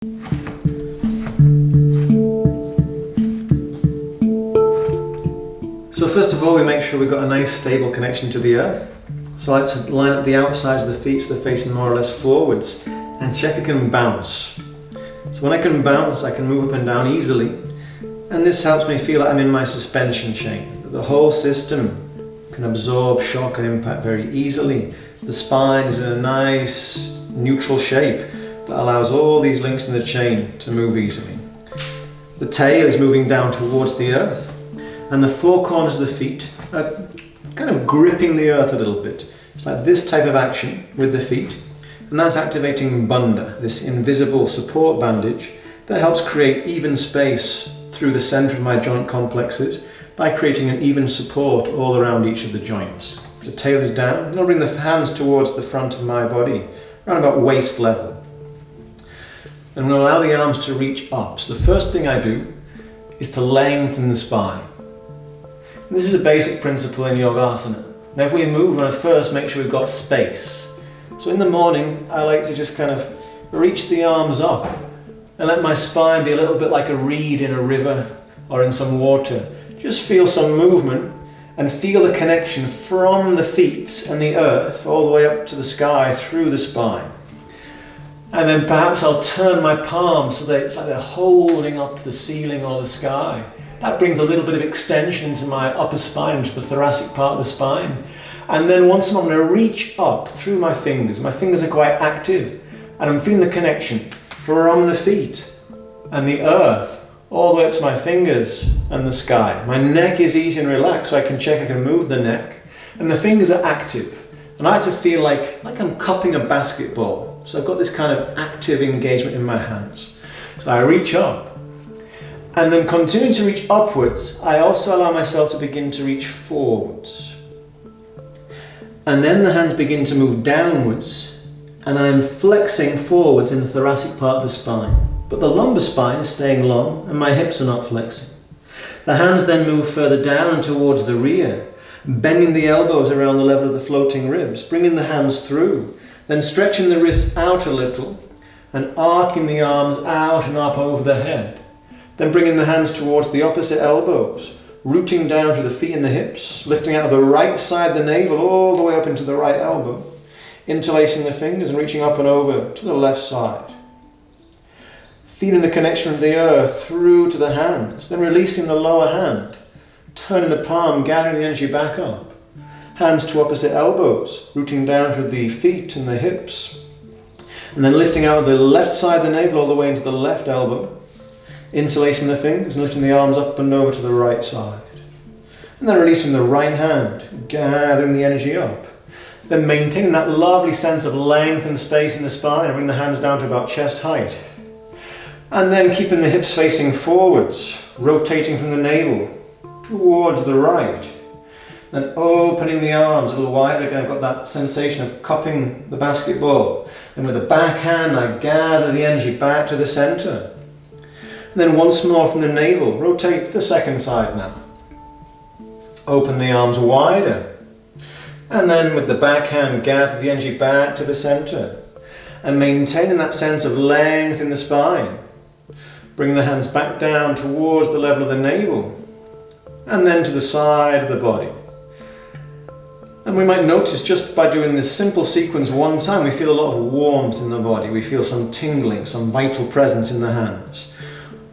So first of all, we make sure we've got a nice stable connection to the earth. So I like to line up the outsides of the feet so they're facing more or less forwards and check I can bounce. So when I can bounce, I can move up and down easily, and this helps me feel like I'm in my suspension chain. The whole system can absorb shock and impact very easily. The spine is in a nice neutral shape that allows all these links in the chain to move easily. The tail is moving down towards the earth, and the four corners of the feet are kind of gripping the earth a little bit. It's like this type of action with the feet, and that's activating bandha, this invisible support bandage that helps create even space through the center of my joint complexes by creating an even support all around each of the joints. The tail is down, and I'll bring the hands towards the front of my body, around about waist level. And I'm going to allow the arms to reach up. So the first thing I do is to lengthen the spine. And this is a basic principle in Yogasana. Now if we move, we want to first make sure we've got space. So in the morning, I like to just kind of reach the arms up and let my spine be a little bit like a reed in a river or in some water. Just feel some movement and feel the connection from the feet and the earth all the way up to the sky through the spine. And then perhaps I'll turn my palms so that it's like they're holding up the ceiling or the sky. That brings a little bit of extension into my upper spine, into the thoracic part of the spine. And then once more, I'm going to reach up through my fingers. My fingers are quite active, and I'm feeling the connection from the feet and the earth all the way up to my fingers and the sky. My neck is easy and relaxed, so I can check I can move the neck. And the fingers are active. And I like to feel like I'm cupping a basketball. So I've got this kind of active engagement in my hands. So I reach up. And then continuing to reach upwards, I also allow myself to begin to reach forwards. And then the hands begin to move downwards, and I'm flexing forwards in the thoracic part of the spine. But the lumbar spine is staying long, and my hips are not flexing. The hands then move further down and towards the rear, bending the elbows around the level of the floating ribs, bringing the hands through, then stretching the wrists out a little, and arcing the arms out and up over the head. Then bringing the hands towards the opposite elbows, rooting down through the feet and the hips, lifting out of the right side of the navel all the way up into the right elbow, interlacing the fingers and reaching up and over to the left side. Feeling the connection of the earth through to the hands, then releasing the lower hand, turning the palm, gathering the energy back up. Hands to opposite elbows, rooting down through the feet and the hips, and then lifting out of the left side of the navel all the way into the left elbow, interlacing the fingers and lifting the arms up and over to the right side. And then releasing the right hand, gathering the energy up. Then maintaining that lovely sense of length and space in the spine and bring the hands down to about chest height. And then keeping the hips facing forwards, rotating from the navel towards the right. Then opening the arms a little wider. Again, I've got that sensation of cupping the basketball. And with the back hand, I gather the energy back to the center. And then once more from the navel, rotate to the second side now. Open the arms wider. And then with the back hand, gather the energy back to the center. And maintaining that sense of length in the spine. Bring the hands back down towards the level of the navel. And then to the side of the body. And we might notice just by doing this simple sequence one time, we feel a lot of warmth in the body. We feel some tingling, some vital presence in the hands.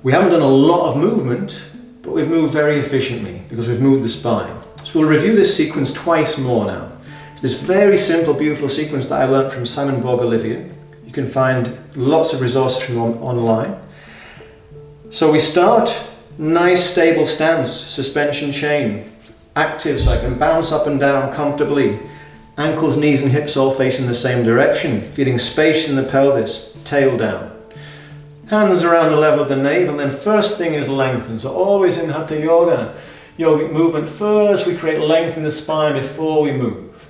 We haven't done a lot of movement, but we've moved very efficiently because we've moved the spine. So we'll review this sequence twice more now. It's this very simple, beautiful sequence that I learned from Simon Borg-Olivier. You can find lots of resources from online. So we start, nice stable stance, suspension chain, active so I can bounce up and down comfortably. Ankles, knees and hips all facing the same direction, feeling space in the pelvis, tail down. Hands around the level of the navel, and then first thing is lengthen. So always in Hatha Yoga, yogic movement, first we create length in the spine before we move.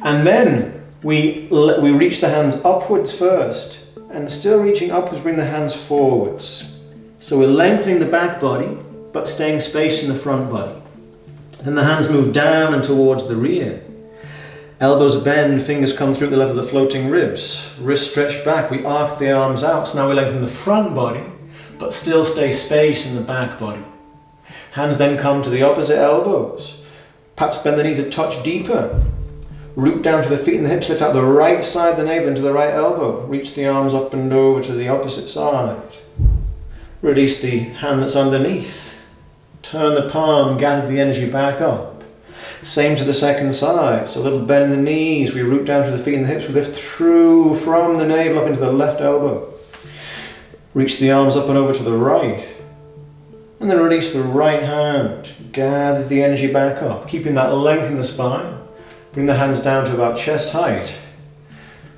And then we reach the hands upwards first, and still reaching upwards, bring the hands forwards. So we're lengthening the back body, but staying space in the front body. Then the hands move down and towards the rear. Elbows bend, fingers come through at the level of the floating ribs. Wrists stretch back, we arc the arms out. So now we lengthen the front body, but still stay space in the back body. Hands then come to the opposite elbows. Perhaps bend the knees a touch deeper. Root down to the feet and the hips, lift out the right side of the navel into the right elbow. Reach the arms up and over to the opposite side. Release the hand that's underneath. Turn the palm, gather the energy back up. Same to the second side. So a little bend in the knees, we root down to the feet and the hips, we lift through from the navel up into the left elbow. Reach the arms up and over to the right. And then release the right hand, gather the energy back up, keeping that length in the spine. Bring the hands down to about chest height.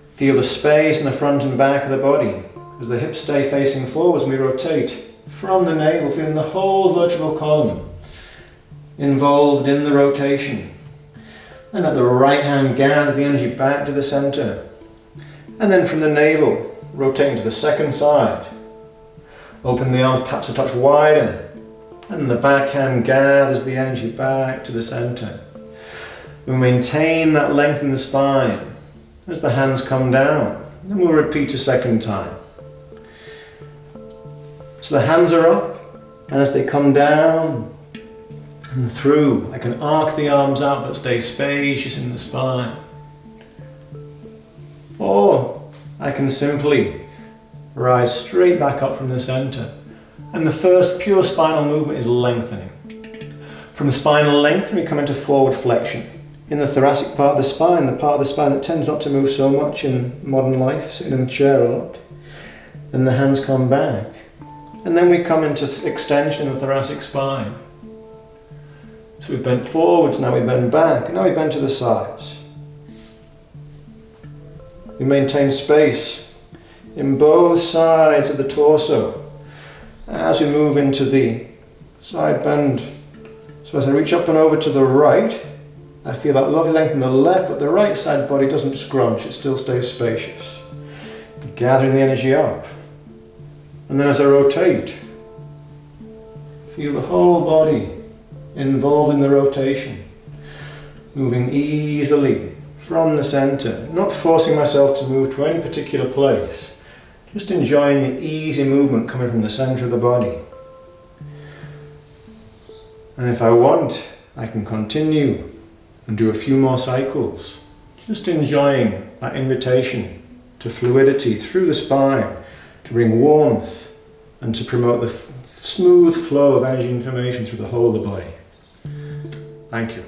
Feel the space in the front and back of the body as the hips stay facing forwards and we rotate from the navel, feeling the whole vertebral column involved in the rotation. And at the right hand, gather the energy back to the center. And then from the navel, rotating to the second side. Open the arms perhaps a touch wider. And the back hand gathers the energy back to the center. We maintain that length in the spine as the hands come down. And we'll repeat a second time. So the hands are up, and as they come down and through, I can arc the arms out but stay spacious in the spine. Or I can simply rise straight back up from the center. And the first pure spinal movement is lengthening. From spinal length, we come into forward flexion. In the thoracic part of the spine, the part of the spine that tends not to move so much in modern life, sitting in the chair a lot. Then the hands come back. And then we come into extension of the thoracic spine. So we've bent forwards, now we bend back, and now we bend to the sides. We maintain space in both sides of the torso as we move into the side bend. So as I reach up and over to the right, I feel that lovely length in the left, but the right side body doesn't scrunch, it still stays spacious. Gathering the energy up. And then as I rotate, feel the whole body involved in the rotation. Moving easily from the center, not forcing myself to move to any particular place. Just enjoying the easy movement coming from the center of the body. And if I want, I can continue and do a few more cycles. Just enjoying that invitation to fluidity through the spine, to bring warmth and to promote the smooth flow of energy information through the whole of the body. Thank you.